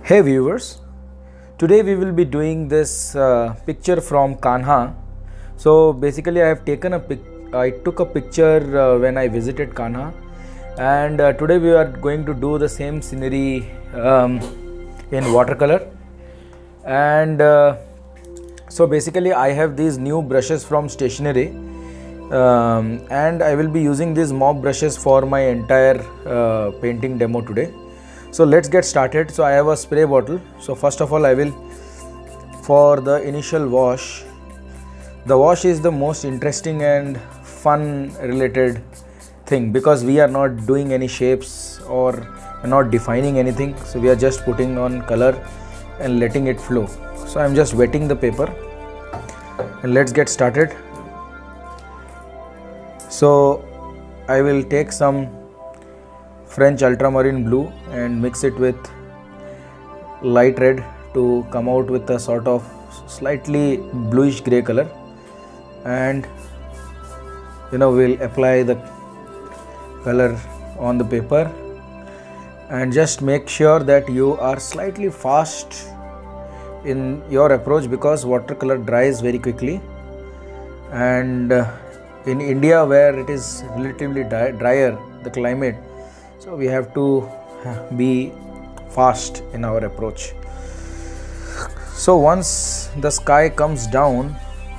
Hey viewers, today we will be doing this picture from Kanha. So basically I took a picture when I visited Kanha, and today we are going to do the same scenery in watercolor. And so basically I have these new brushes from Stationery, and I will be using these mob brushes for my entire painting demo today. So let's get started. So I have a spray bottle. So first of all, I will, for the initial wash, the wash is the most interesting and fun related thing, because we are not doing any shapes or not defining anything. So we are just putting on color and letting it flow. So I'm just wetting the paper, and let's get started. So I will take some French ultramarine blue and mix it with light red to come out with a sort of slightly bluish gray color, and we'll apply the color on the paper. And just make sure that you are slightly fast in your approach, because watercolor dries very quickly, and in India, where it is relatively drier, the climate, so we have to be fast in our approach. So once the sky comes down,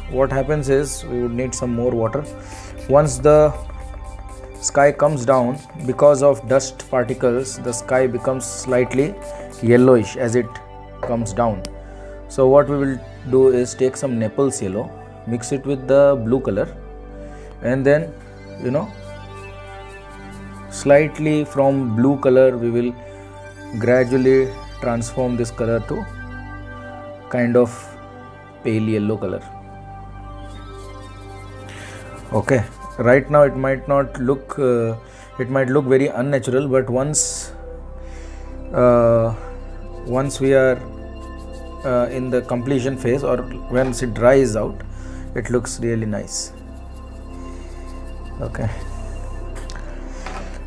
what happens is we would need some more water. Once the sky comes down, because of dust particles, the sky becomes slightly yellowish as it comes down. So what we will do is take some Naples yellow, mix it with the blue color, and then slightly from blue color we will gradually transform this color to kind of pale yellow color. Okay, right now it might not look it might look very unnatural, but once we are in the completion phase, or once it dries out, it looks really nice. Okay,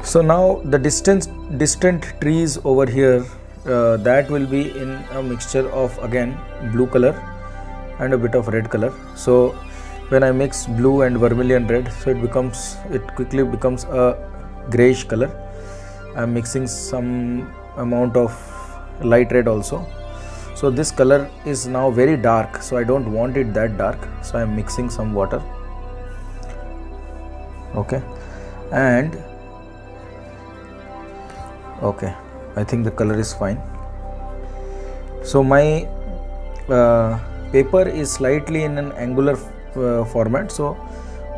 so now the distant trees over here, that will be in a mixture of, again, blue color and a bit of red color. So when I mix blue and vermilion red, so it quickly becomes a grayish color. I'm mixing some amount of light red also. So this color is now very dark, so I don't want it that dark, so I'm mixing some water. Okay, and okay, I think the color is fine. So my paper is slightly in an angular format. So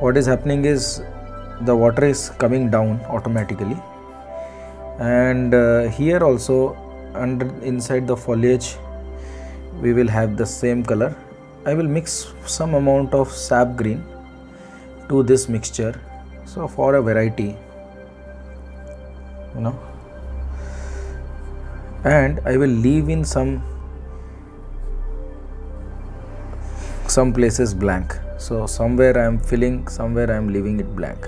what is happening is the water is coming down automatically, and here also inside the foliage we will have the same color. I will mix some amount of sap green to this mixture, so for a variety, and I will leave in some places blank. So somewhere I am filling, somewhere I am leaving it blank,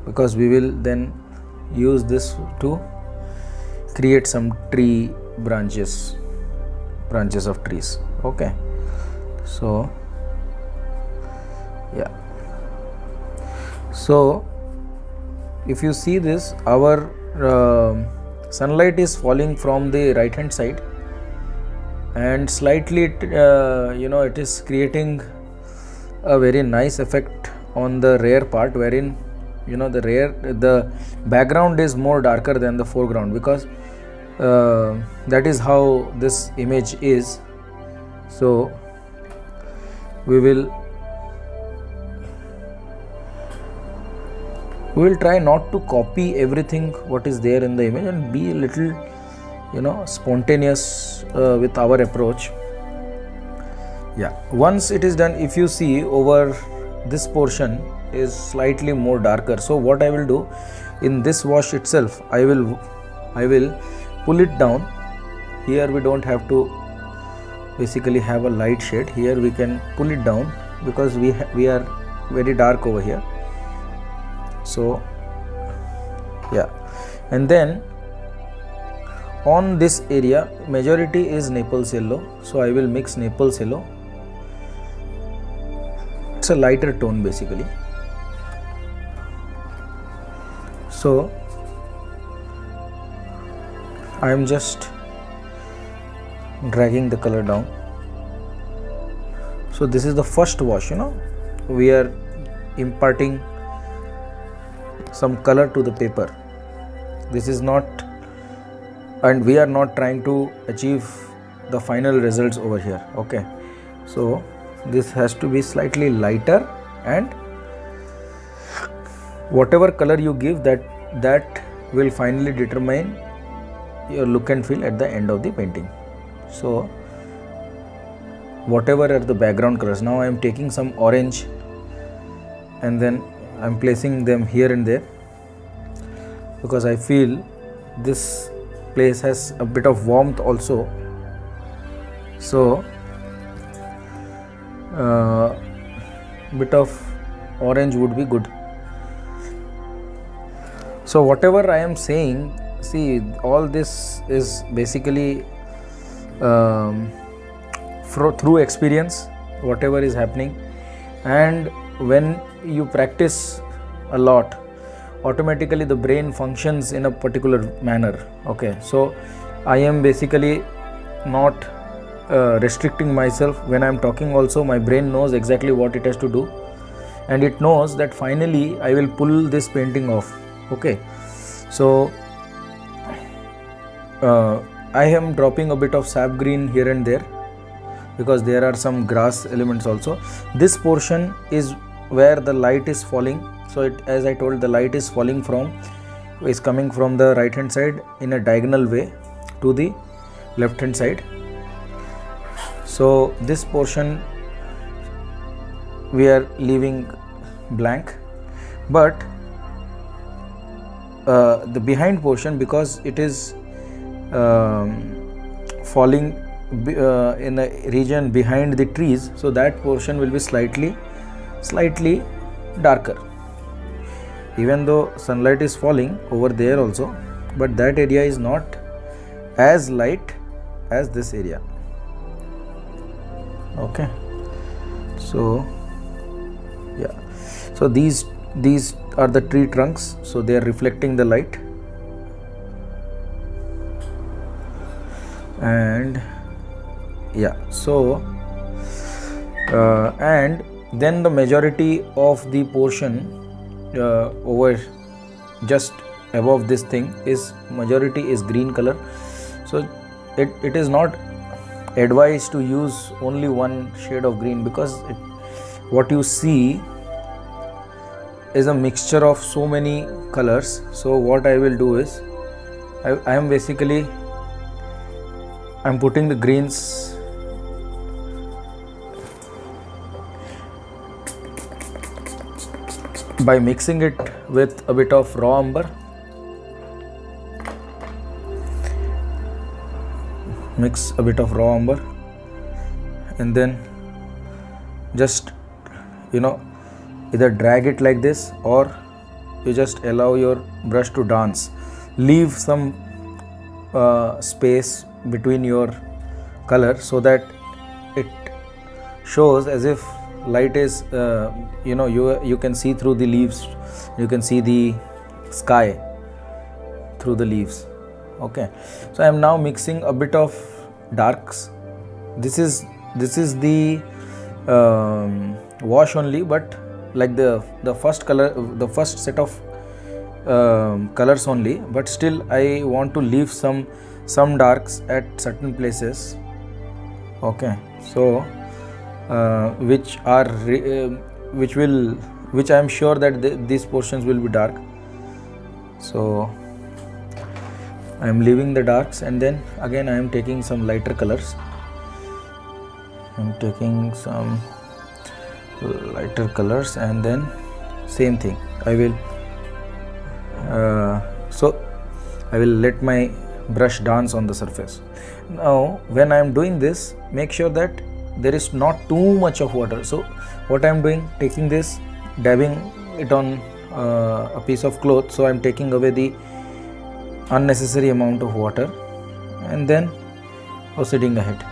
because we will then use this to create some tree branches of trees. Okay, so yeah, so if you see this, our sunlight is falling from the right hand side, and slightly it is creating a very nice effect on the rear part, wherein the background is more darker than the foreground, because that is how this image is. So we will try not to copy everything what is there in the image, and be a little spontaneous with our approach. Yeah, once it is done, if you see over this portion is slightly more darker, so what I will do in this wash itself, I will pull it down. Here we don't have to basically have a light shade. Here we can pull it down, because we are very dark over here. So yeah, and then on this area majority is Naples yellow, so I will mix Naples yellow. It's a lighter tone basically. So I am just dragging the color down. So this is the first wash, we are imparting some color to the paper. This is not, and we are not trying to achieve the final results over here. Okay, so this has to be slightly lighter, and whatever color you give, that will finally determine your look and feel at the end of the painting. So whatever are the background colors, now I am taking some orange and then I am placing them here and there, because I feel this place has a bit of warmth also. So bit of orange would be good. So whatever I am saying, see, all this is basically through experience, whatever is happening, and when you practice a lot, automatically the brain functions in a particular manner. Okay, so I am basically not restricting myself. When I am talking also, my brain knows exactly what it has to do, and it knows that finally I will pull this painting off. Okay, so I am dropping a bit of sap green here and there because there are some grass elements also. This portion is where the light is falling. So as I told, the light is coming from the right hand side in a diagonal way to the left hand side. So this portion we are leaving blank, but the behind portion, because it is falling in a region behind the trees, so that portion will be slightly darker, even though sunlight is falling over there also, but that area is not as light as this area. Okay, so yeah, so these are the tree trunks, so they are reflecting the light, and yeah, so and then the majority of the portion over just above this thing is majority is green color. So it is not advised to use only one shade of green, because what you see is a mixture of so many colors. So what I will do is I am basically putting the greens by mixing it with a bit of raw umber. Mix a bit of raw umber and then just either drag it like this, or you just allow your brush to dance. Leave some space between your color so that it shows as if light is you can see through the leaves, you can see the sky through the leaves. Okay, so I am now mixing a bit of darks. This is the wash only, but like the first color, the first set of colors only, but still I want to leave some darks at certain places. Okay, so which I am sure that these portions will be dark, so I am leaving the darks, and then again I am taking some lighter colors. I am taking some lighter colors, and then same thing I will I will let my brush dance on the surface. Now when I am doing this, make sure that there is not too much of water. So what I am doing, taking this, dabbing it on a piece of cloth, so I am taking away the unnecessary amount of water, and then proceeding ahead.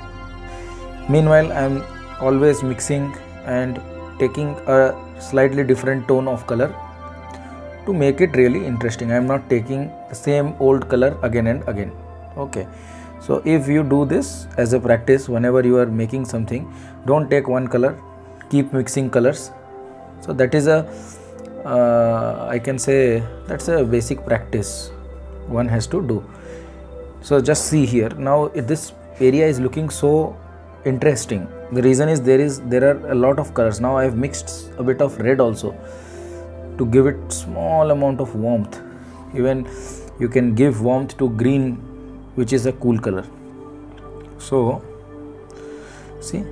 Meanwhile, I am always mixing and taking a slightly different tone of color to make it really interesting. I am not taking the same old color again and again. Okay, so if you do this as a practice, whenever you are making something, don't take one color, keep mixing colors. So that is a I can say that's a basic practice one has to do. So just see here, now this area is looking so interesting. The reason is there are a lot of colors. Now I have mixed a bit of red also to give it small amount of warmth. Even you can give warmth to green, which is a cool color. So see,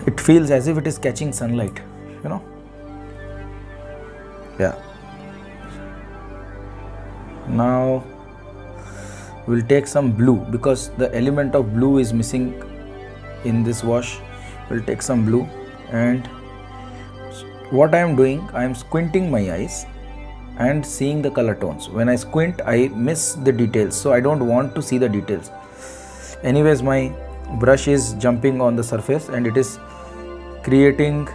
it feels as if it is catching sunlight, you know. Yeah. Now we'll take some blue, because the element of blue is missing in this wash. We'll take some blue, and what I am doing, I am squinting my eyes and seeing the color tones. When I squint, I miss the details, so I don't want to see the details. Anyways, my brush is jumping on the surface and it is creating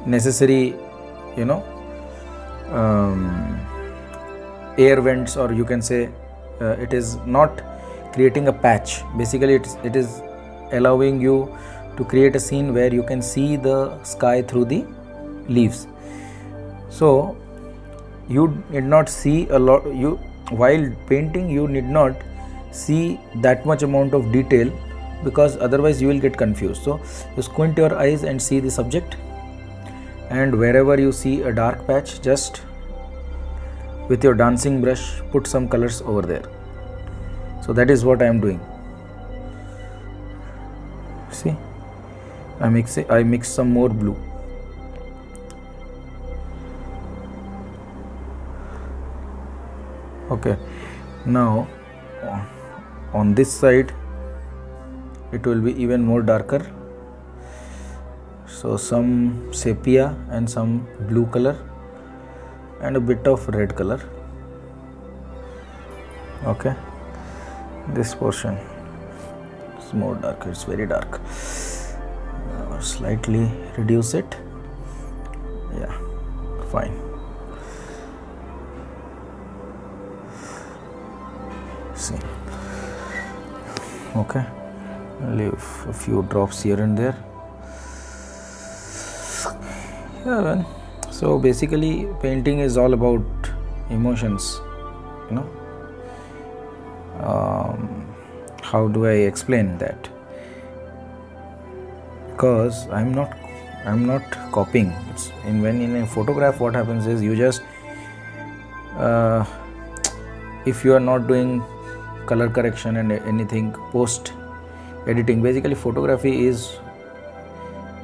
necessary, you know, air vents, or you can say it is not creating a patch. Basically it is allowing you to create a scene where you can see the sky through the leaves. So you need not see a lot, while painting you need not see that much amount of detail, because otherwise you will get confused. So you squint your eyes and see the subject, and wherever you see a dark patch, just with your dancing brush put some colors over there. So that is what I am doing. See, I mix some more blue. Okay, now on this side it will be even more darker. So some sepia and some blue color and a bit of red color. Okay, this portion is more darker, it's very dark. Slightly reduce it. Yeah, fine. See, okay, leave a few drops here and there. Yeah, well, so basically painting is all about emotions, you know. How do I explain that? Because I'm not copying. When in a photograph, what happens is you just if you are not doing color correction and anything post editing, basically photography is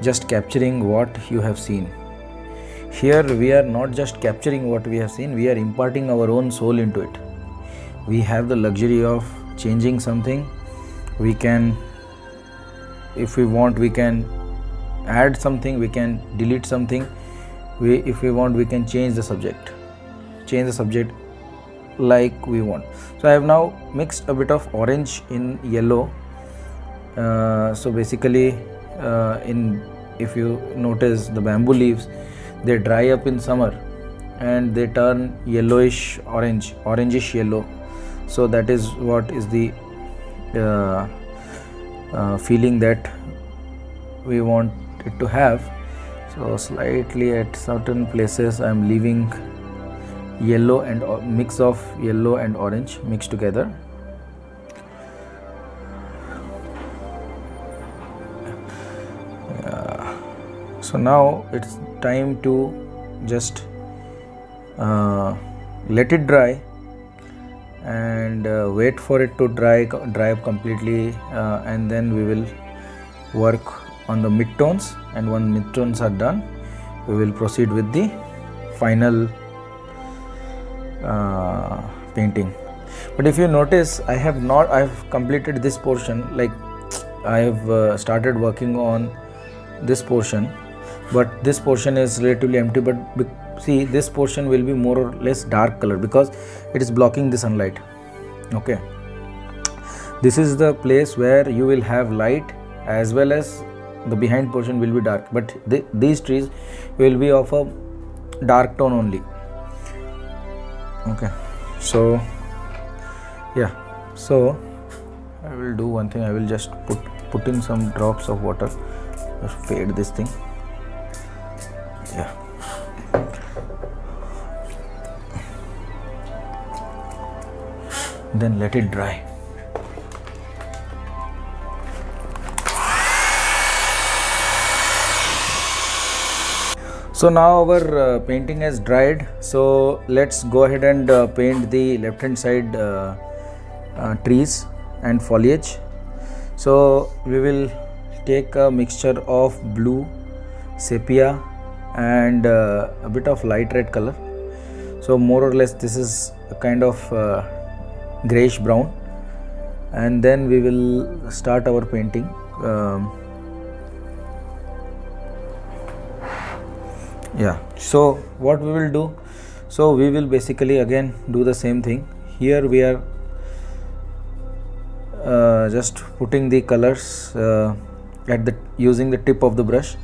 just capturing what you have seen. Here we are not just capturing what we have seen, we are imparting our own soul into it. We have the luxury of changing something. We can, if we want, we can add something, we can delete something. If we want, we can change the subject like we want. So I have now mixed a bit of orange in yellow. So basically if you notice, the bamboo leaves, they dry up in summer and they turn yellowish orange, orangish yellow. So that is what is the feeling that we want it to have. So slightly at certain places I am leaving yellow and mix of yellow and orange mixed together. So now it's time to just let it dry and wait for it to dry up completely, and then we will work on the midtones, and when midtones are done we will proceed with the final painting. But if you notice, I've completed this portion, like I have started working on this portion, but this portion is relatively empty. But see this portion will be more or less dark color because it is blocking the sunlight. Okay, this is the place where you will have light as well as the behind portion will be dark, but these trees will be of a dark tone only. Okay, so yeah, so I will do one thing. I will just put in some drops of water, just fade this thing. Yeah, then let it dry. So now our painting has dried, so let's go ahead and paint the left hand side trees and foliage. So we will take a mixture of blue, sepia and a bit of light red color. So more or less this is a kind of grayish brown, and then we will start our painting. Yeah, so what we will do, so we will basically again do the same thing. Here we are just putting the colors using the tip of the brush,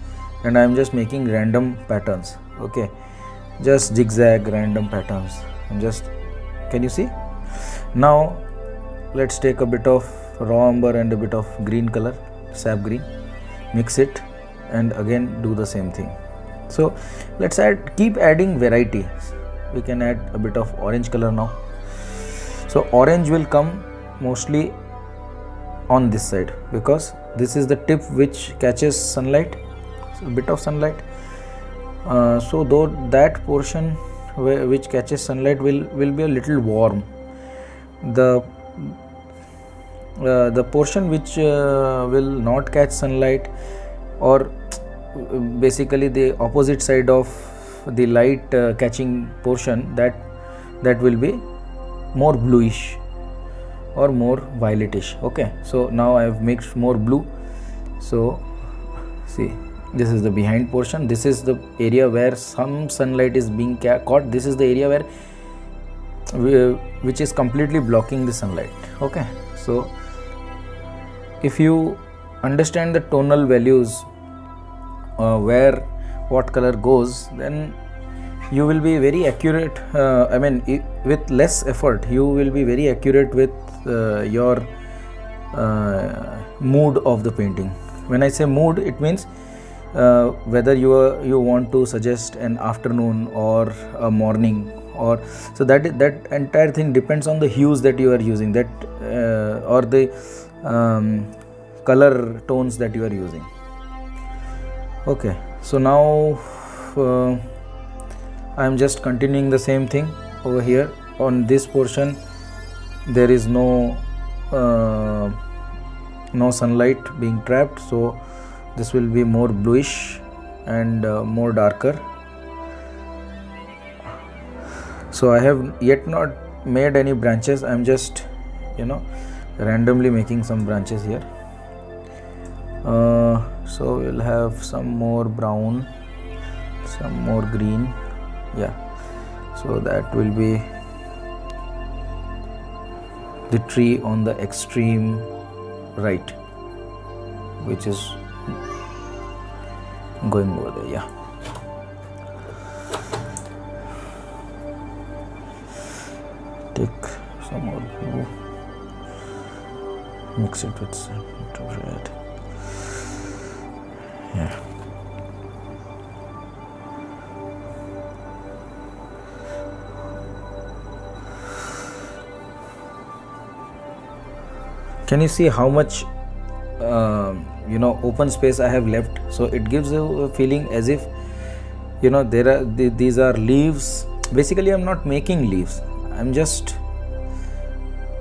and I am just making random patterns. Okay, just zigzag random patterns, and just, can you see? Now let's take a bit of raw umber and a bit of green color, sap green, mix it and again do the same thing. So let's keep adding variety. We can add a bit of orange color now. So orange will come mostly on this side because this is the tip which catches sunlight, so a bit of sunlight. So though that portion which catches sunlight will be a little warm. The portion which will not catch sunlight, or basically the opposite side of the light catching portion, that will be more bluish or more violetish. Okay, so now I have mixed more blue. So see, this is the behind portion, this is the area where some sunlight is being caught, this is the area where which is completely blocking the sunlight. Okay, so if you understand the tonal values, where what color goes, then you will be very accurate. I mean, with less effort you will be very accurate with your mood of the painting. When I say mood, it means whether you want to suggest an afternoon or a morning, or so that entire thing depends on the hues that you are using, that or the color tones that you are using. Okay, so now I am just continuing the same thing over here. On this portion there is no sunlight being trapped, so this will be more bluish and more darker. So I have yet not made any branches. I am just randomly making some branches here. So we'll have some more brown, some more green. Yeah, so that will be the tree on the extreme right, which is going over there. Yeah, take some more blue, mix it with some red. Yeah, can you see how much open space I have left? So it gives a feeling as if these are leaves. Basically I'm not making leaves, I'm just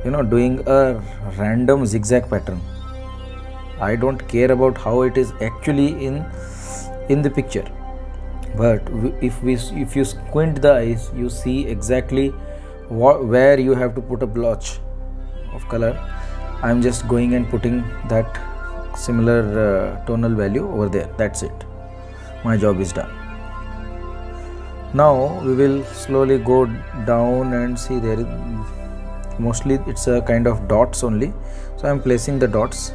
doing a random zigzag pattern. I don't care about how it is actually in the picture, but if you squint the eyes, you see exactly where you have to put a blotch of color. I'm just going and putting that similar tonal value over there. That's it, my job is done. Now we will slowly go down and see there is mostly it's a kind of dots only, so I am placing the dots.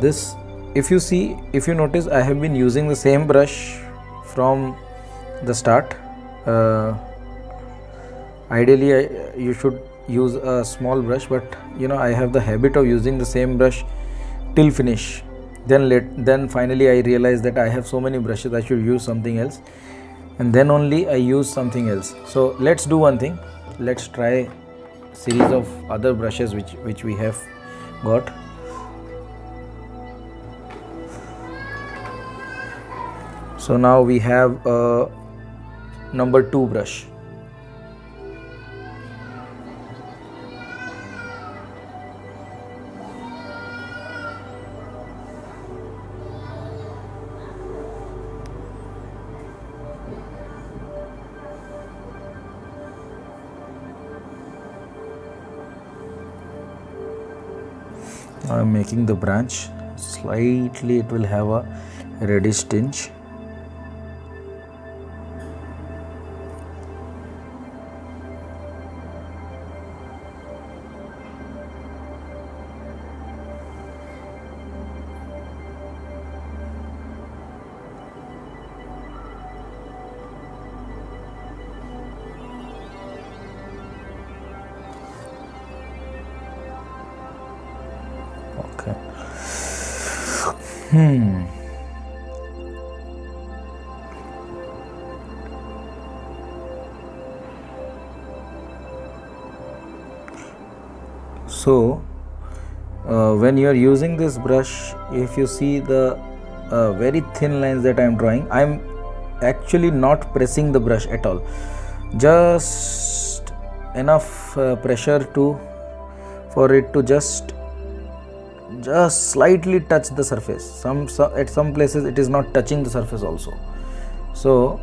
This, if you notice, I have been using the same brush from the start. Ideally you should use a small brush, but I have the habit of using the same brush till finish. Then finally I realize that I have so many brushes, I should use something else, and then only I use something else. So let's do one thing, let's try series of other brushes which we have got. So now we have a number 2 brush. I am making the branch slightly, it will have a reddish tinge. So when you are using this brush, if you see the very thin lines that I am drawing, I am actually not pressing the brush at all, just enough pressure for it to just slightly touch the surface. At some places it is not touching the surface also, so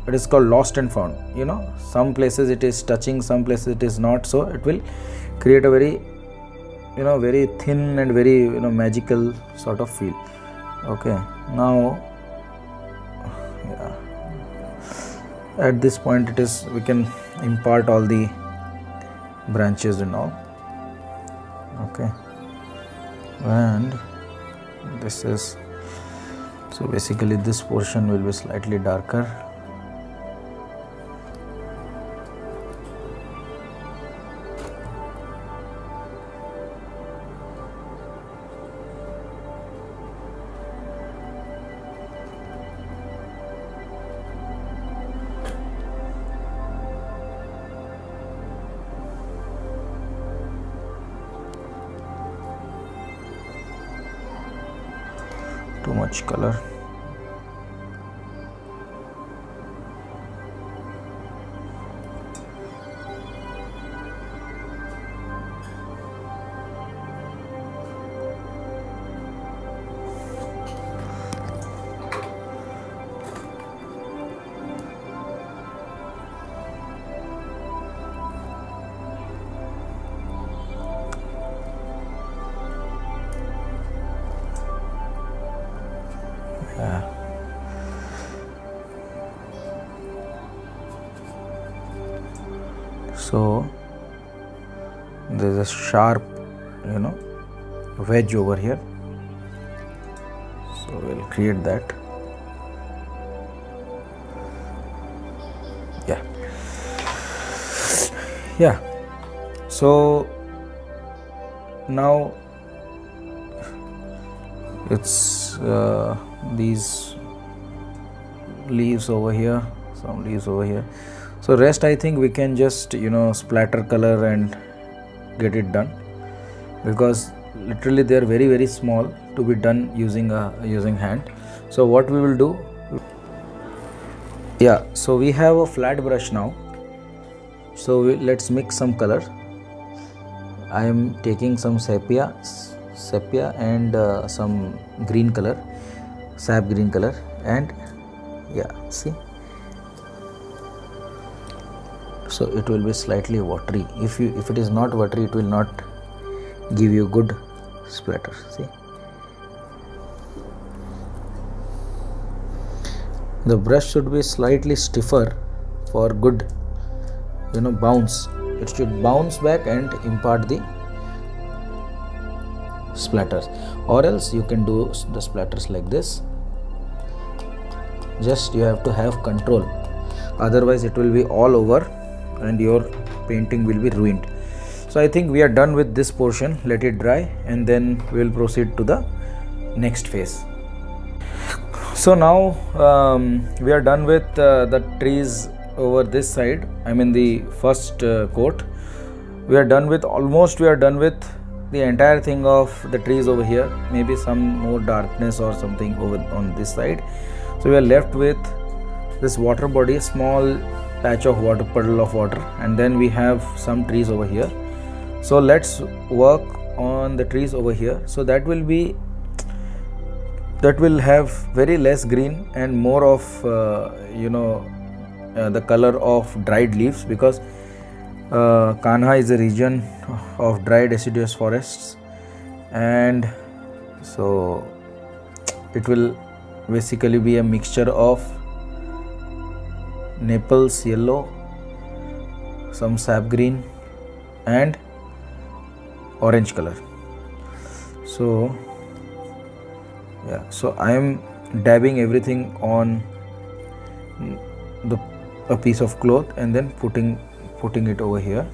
it is called lost and found. Some places it is touching, some places it is not, so it will create a very very thin and very magical sort of feel. Okay, now at this point we can impart all the branches and all. Okay, and this is, so basically this portion will be slightly darker. Too much color. So there is a sharp wedge over here, so we'll create that. Yeah, so now it's these leaves over here, some leaves over here. So rest I think we can just splatter color and get it done, because literally they are very very small to be done using hand. So what we will do, so we have a flat brush now, so let's mix some color. I am taking some sepia and some green color, sap green color, and see, so it will be slightly watery. If it is not watery, it will not give you good splatter. See, The brush should be slightly stiffer for good, bounce. It should bounce back and impart the splatters, or else you can do the splatters like this. Just you have to have control, otherwise it will be all over and your painting will be ruined. So I think we are done with this portion. Let it dry and then we will proceed to the next phase. So now we are done with the trees over this side. I mean the first coat. We are done with the entire thing of the trees over here. Maybe some more darkness or something over on this side. So we are left with this water body, small patch of water, puddle of water, and then we have some trees over here. So let's work on the trees over here. So that will have very less green and more of the color of dried leaves, because Kanha is a region of dry deciduous forests, and so it will basically be a mixture of Naples yellow, some sap green and orange color. So yeah, so I am dabbing everything on a piece of cloth and then putting it over here.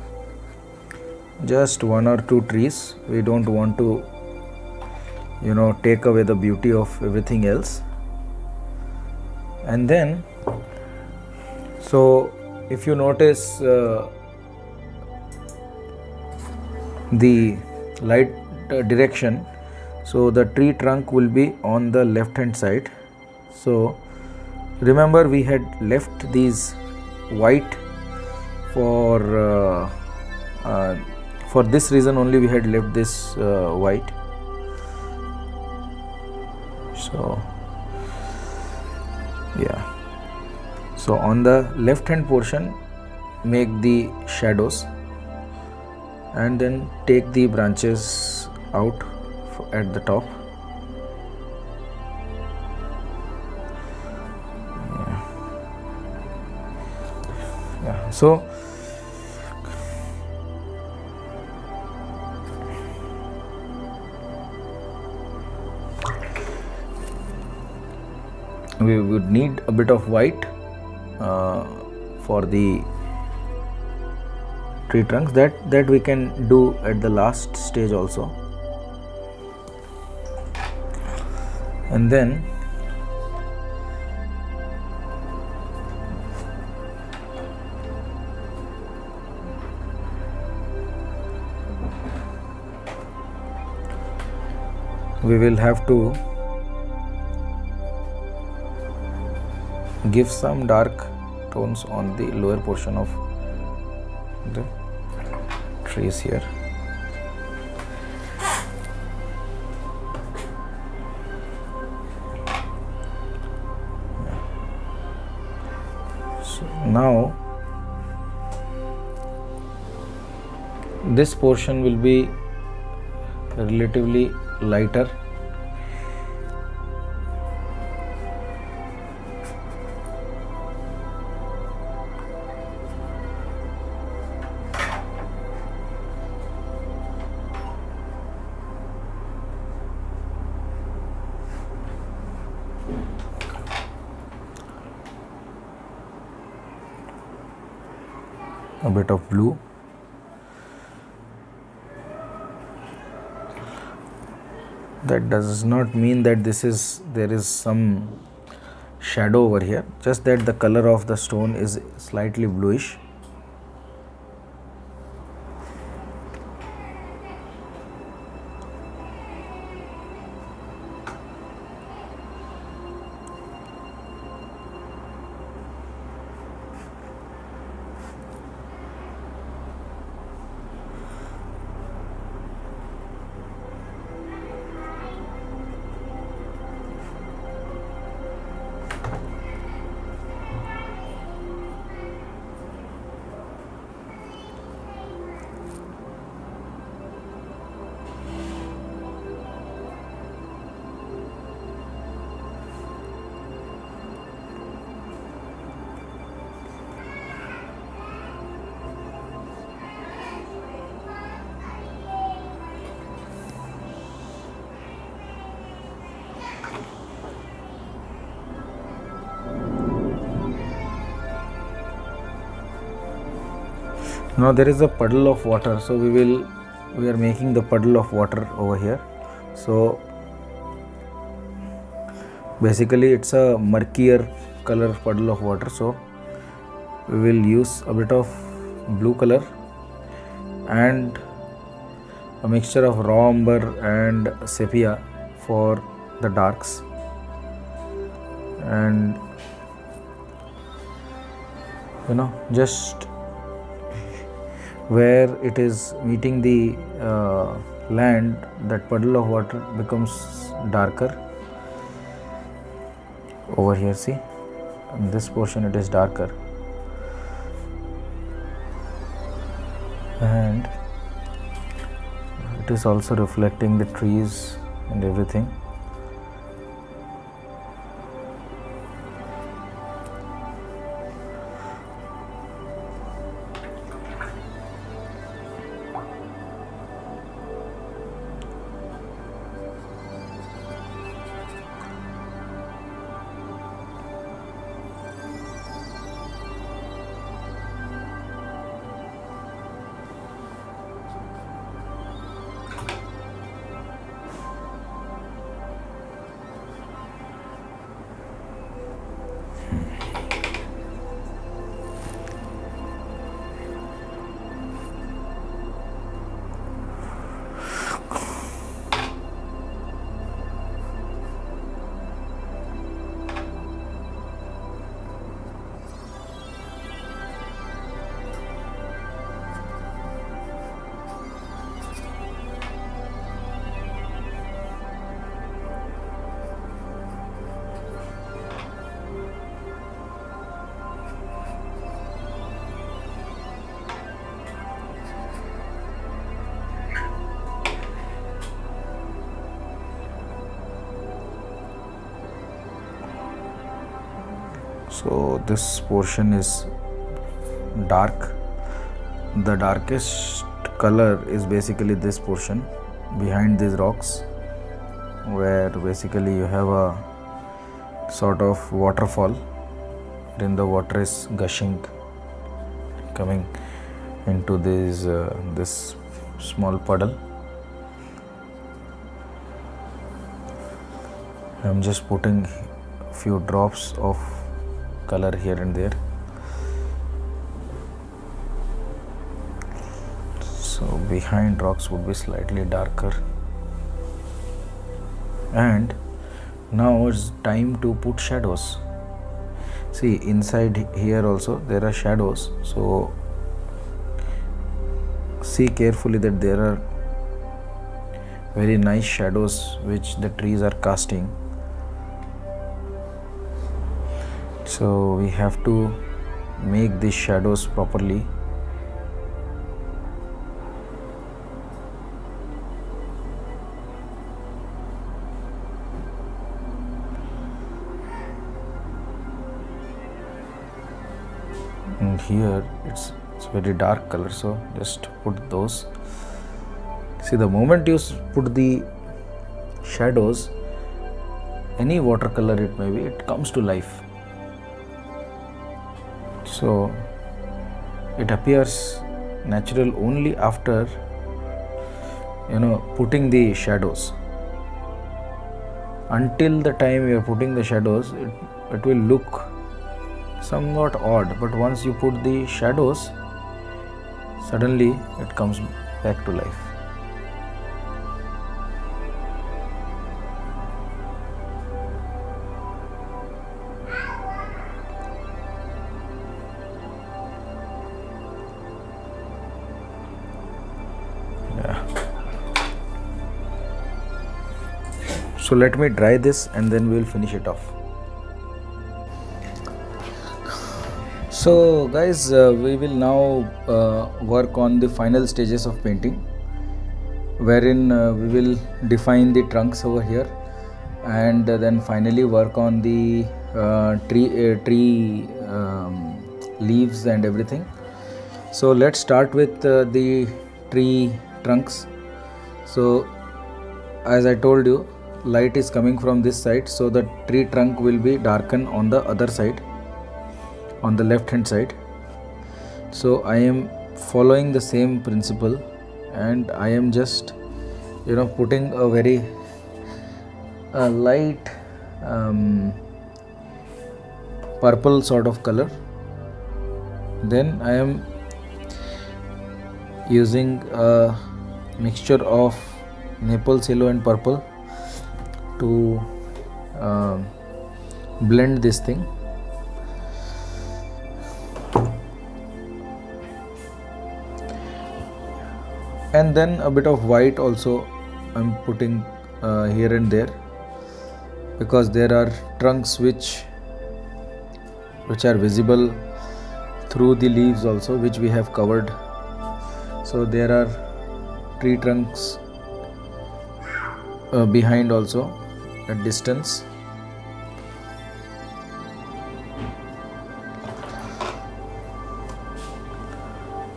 Just one or two trees. We don't want to take away the beauty of everything else. And then, so if you notice the light direction, so the tree trunk will be on the left hand side. So remember, we had left these white for this reason only. We had left this white. So yeah, so on the left hand portion make the shadows and then take the branches out at the top. Yeah. So we would need a bit of white for the tree trunks. That we can do at the last stage also. And then we will have to give some dark tones on the lower portion of the trees here. So now this portion will be relatively lighter. A bit of blue. That does not mean that there is some shadow over here, just that the color of the stone is slightly bluish. Now there is a puddle of water, so we are making the puddle of water over here. So basically it's a murkier color puddle of water, so we will use a bit of blue color and a mixture of raw umber and sepia for the darks, and just where it is meeting the land, that puddle of water becomes darker. Over here, see, in this portion it is darker, and it is also reflecting the trees and everything. So this portion is dark. The darkest color is basically this portion behind these rocks, where basically you have a sort of waterfall, then the water is gushing, coming into this small puddle. I'm just putting a few drops of color here and there. So behind rocks would be slightly darker, and now it's time to put shadows. See, inside here also there are shadows, so see carefully that there are very nice shadows which the trees are casting. So we have to make these shadows properly. And here it's very dark color, so just put those. See, the moment you put the shadows, any watercolor it may be, it comes to life. So it appears natural only after putting the shadows. Until the time you are putting the shadows, it will look somewhat odd, but once you put the shadows, suddenly it comes back to life. So let me dry this and then we will finish it off. So guys, we will now work on the final stages of painting, wherein we will define the trunks over here, and then finally work on the tree leaves and everything. So let's start with the tree trunks. So as I told you, light is coming from this side, so the tree trunk will be darkened on the other side, on the left hand side. So I am following the same principle, and I am just putting a very light purple sort of color. Then I am using a mixture of Naples yellow and purple to blend this thing. And then a bit of white also I'm putting here and there, because there are trunks which are visible through the leaves also, which we have covered. So there are tree trunks behind also at distance.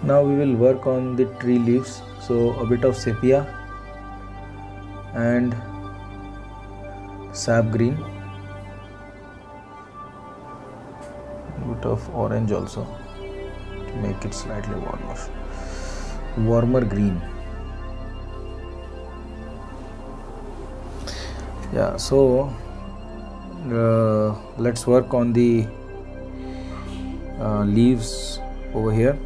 Now we will work on the tree leaves. So a bit of sepia and sap green, a bit of orange also to make it slightly warmer green. Yeah, so let's work on the leaves over here.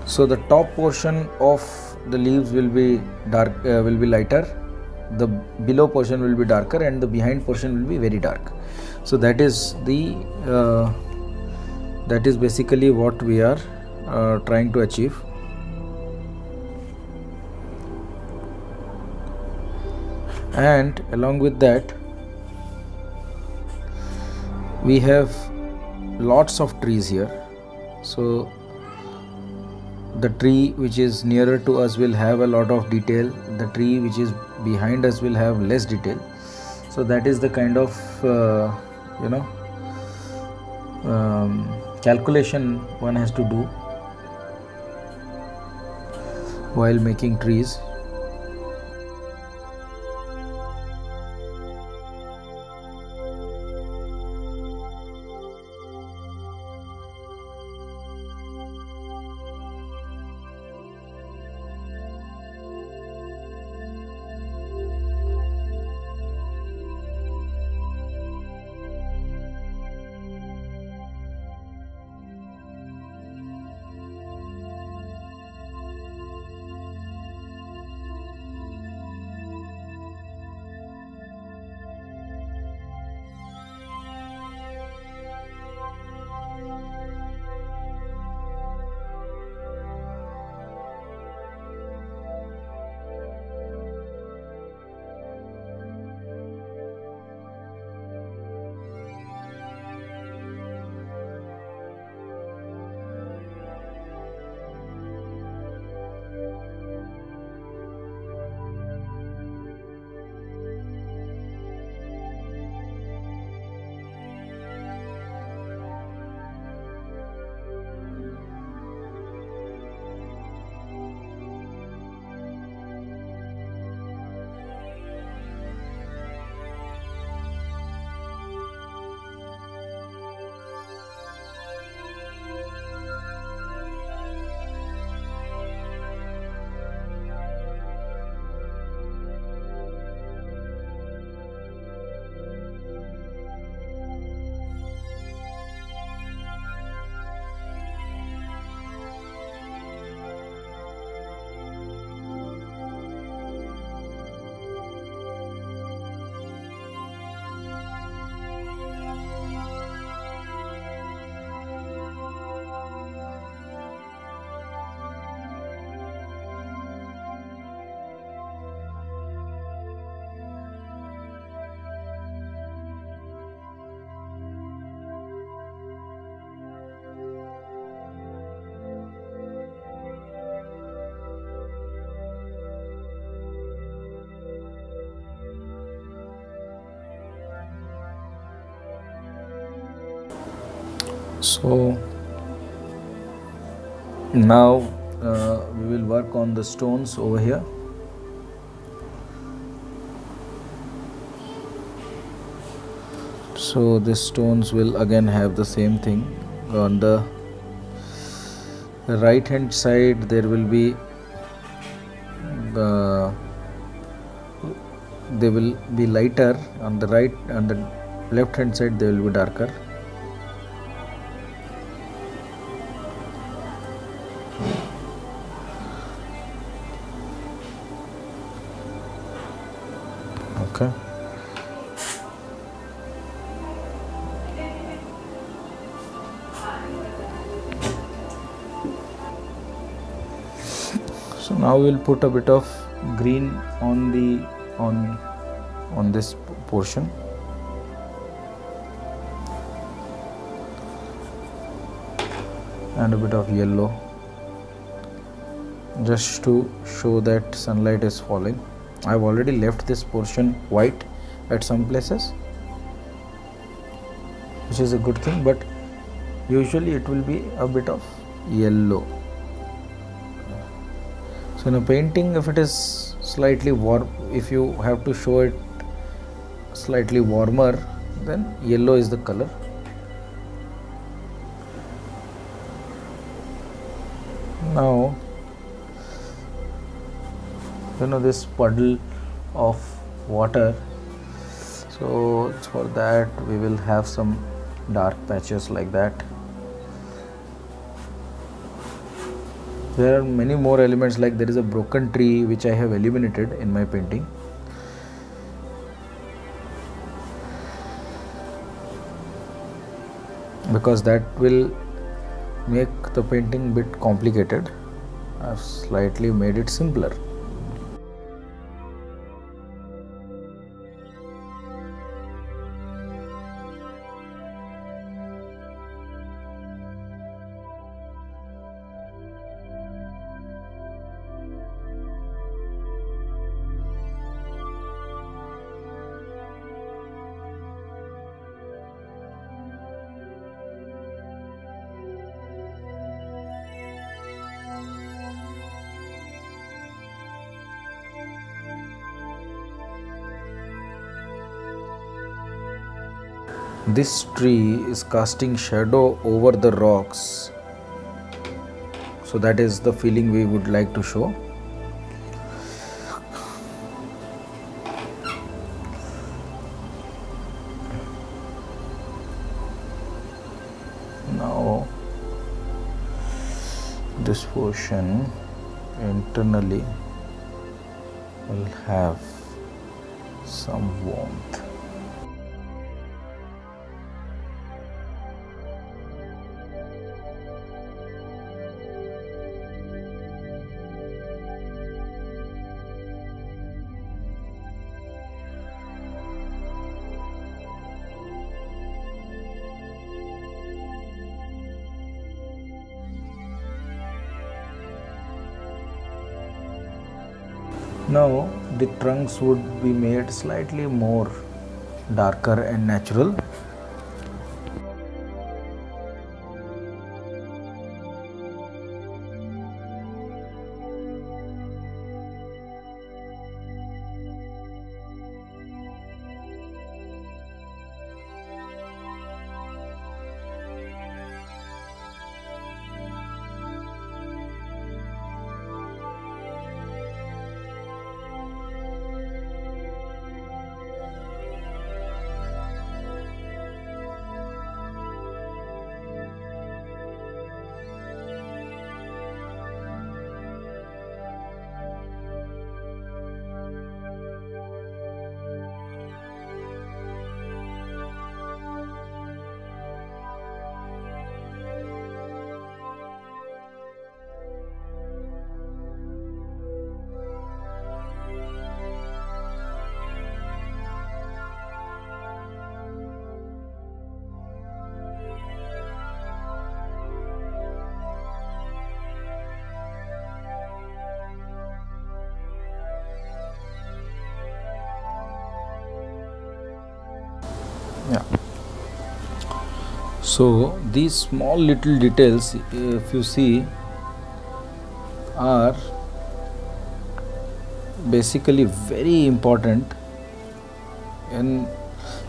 So the top portion of the leaves will be dark, will be lighter. The below portion will be darker, and the behind portion will be very dark. So that is basically what we are trying to achieve. And along with that, we have lots of trees here. So the tree which is nearer to us will have a lot of detail, the tree which is behind us will have less detail. So that is the kind of calculation one has to do while making trees. So now we will work on the stones over here. So these stones will again have the same thing. On the right hand side there will be they will be lighter, on the left hand side they will be darker. Okay. So now we will put a bit of green on this portion. And a bit of yellow, just to show that sunlight is falling. I have already left this portion white at some places, which is a good thing, but usually it will be a bit of yellow. So in a painting, if it is slightly warm, if you have to show it slightly warmer, then yellow is the color. Now, this puddle of water, so for that we will have some dark patches like that. There are many more elements, like there is a broken tree which I have eliminated in my painting. Because that will make the painting bit complicated. I've slightly made it simpler. This tree is casting shadow over the rocks, so that is the feeling we would like to show. Now this portion internally will have some warmth. Now the trunks would be made slightly more darker and natural. Yeah. So these small little details, if you see, are basically very important in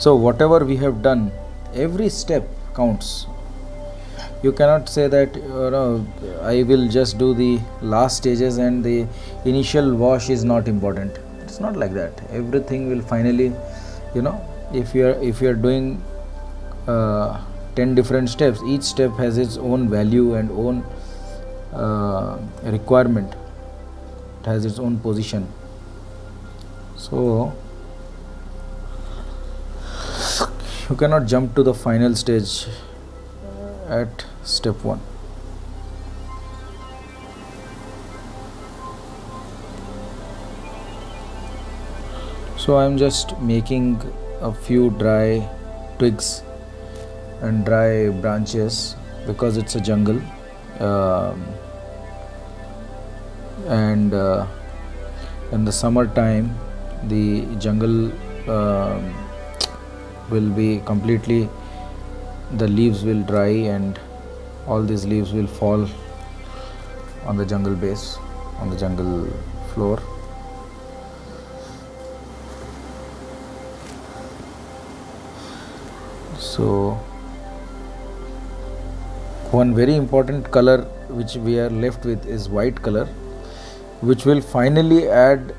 So whatever we have done, every step counts. You cannot say that I will just do the last stages and the initial wash is not important. It's not like that. Everything will finally, if you are doing 10 different steps, each step has its own value and own requirement. It has its own position. So you cannot jump to the final stage at step 1. So I am just making a few dry twigs and dry branches because it's a jungle, and in the summer time the jungle will be completely, the leaves will dry and all these leaves will fall on the jungle base, on the jungle floor. So one very important color which we are left with is white color, which will finally add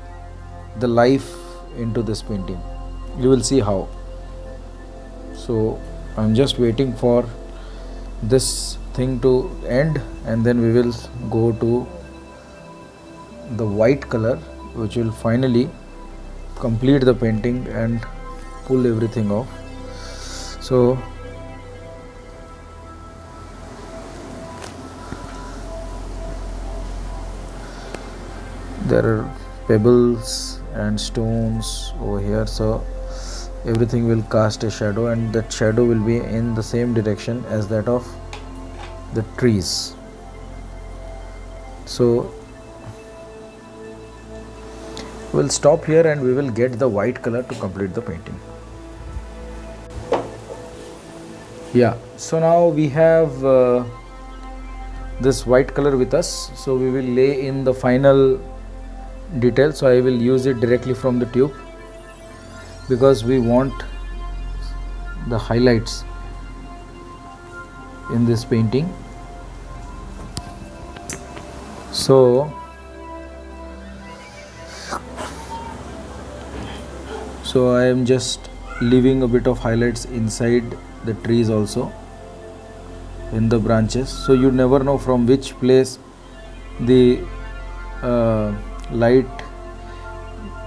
the life into this painting. You will see how. So I'm just waiting for this thing to end, and then we will go to the white color, which will finally complete the painting and pull everything off. So there are pebbles and stones over here, so everything will cast a shadow, and that shadow will be in the same direction as that of the trees. So we'll stop here and we will get the white color to complete the painting. Yeah, so now we have this white color with us, so we will lay in the final detail. So I will use it directly from the tube because we want the highlights in this painting. So I am just leaving a bit of highlights inside the trees also, in the branches, so you never know from which place the light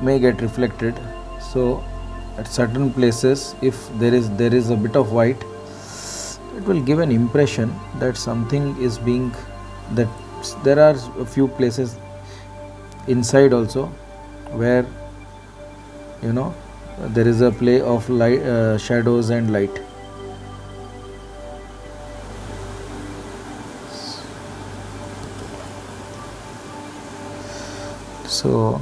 may get reflected. So at certain places, if there is a bit of white, it will give an impression that something is being, that there are a few places inside also where there is a play of light, shadows and light. So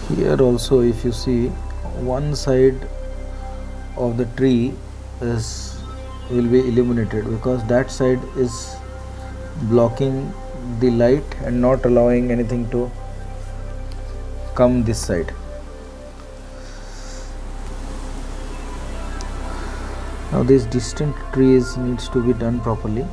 here also, if you see, one side of the tree will be illuminated because that side is blocking the light and not allowing anything to come this side. Now these distant trees needs to be done properly.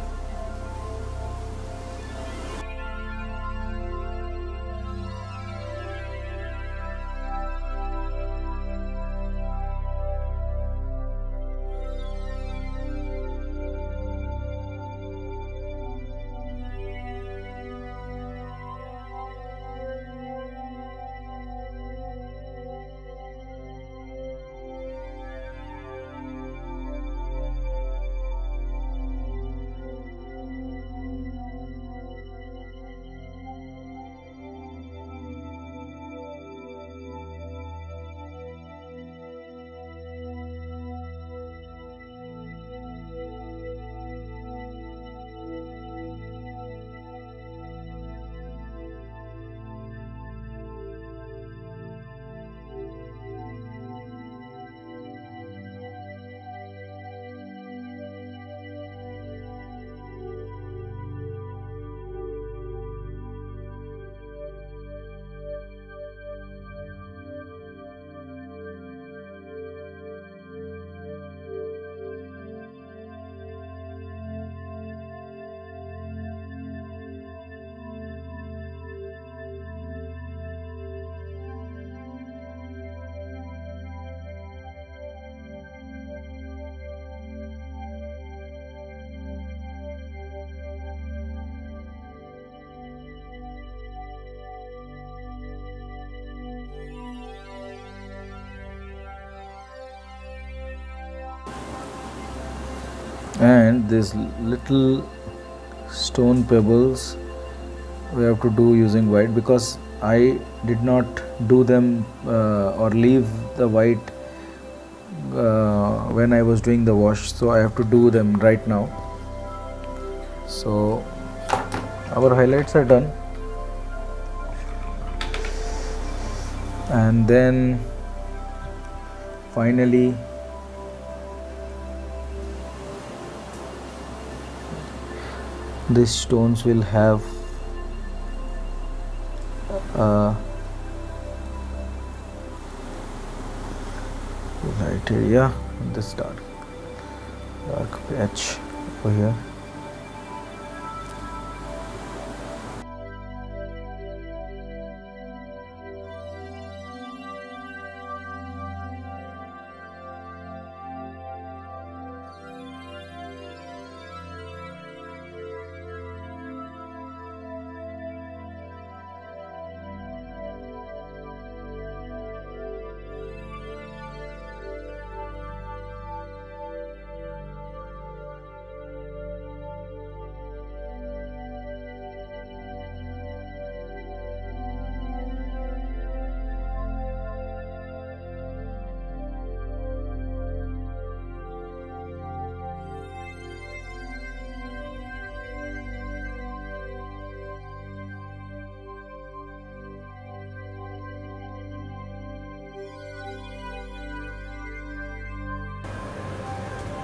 and these little stone pebbles we have to do using white, because I did not do them or leave the white when I was doing the wash, so I have to do them right now. So our highlights are done, and then finally these stones will have right area, this dark patch over here.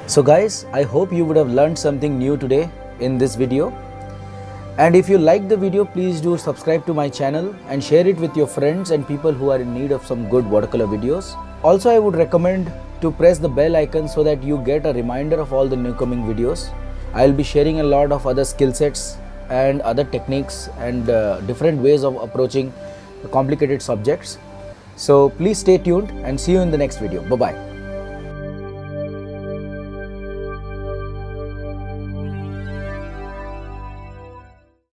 So guys, I hope you would have learned something new today in this video. And if you like the video, please do subscribe to my channel and share it with your friends and people who are in need of some good watercolor videos. Also, I would recommend to press the bell icon so that you get a reminder of all the new coming videos. I'll be sharing a lot of other skill sets and other techniques and different ways of approaching complicated subjects. So please stay tuned and see you in the next video. Bye-bye.